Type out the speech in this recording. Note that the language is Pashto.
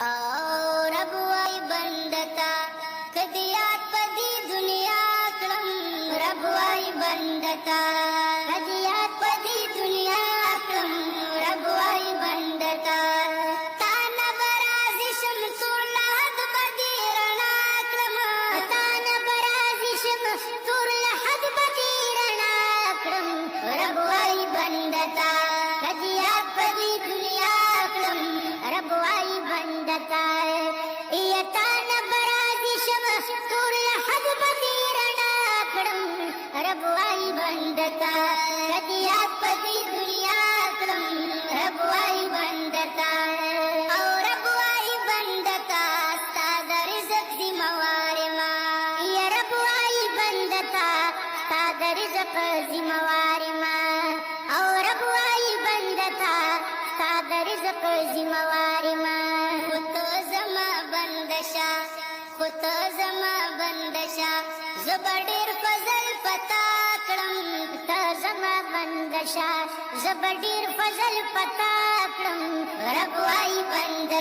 او رب وای بندتا کدیات پدی دنیا کړم رب وای بندتا کدیات پدی دنیا کړم رب وای بندتا تا نه برازي شم تور لحد بدی رڼا کړم تا نه برازي شم تور لحد بدی رڼا کړم رب وای بندتا کدیات پدی دنیا کړم رب وای بندتا ایتا نبرازی شم تور لحد بدی رڼا کړم رب وای بندتا کدیات پدی دنیا کړم رب وای بندتا او رب وای بندتا ستا د رزق ذمہوار ما یا رب وای بندتا ستا د رزق ذمہوار ما او رب وای بندتا ستا د رزق ذمہوار ما خود زما بندشا زبډیر فضل پتا کړم ته زما بندشا زبډیر فضل پتا کړم رب وای بند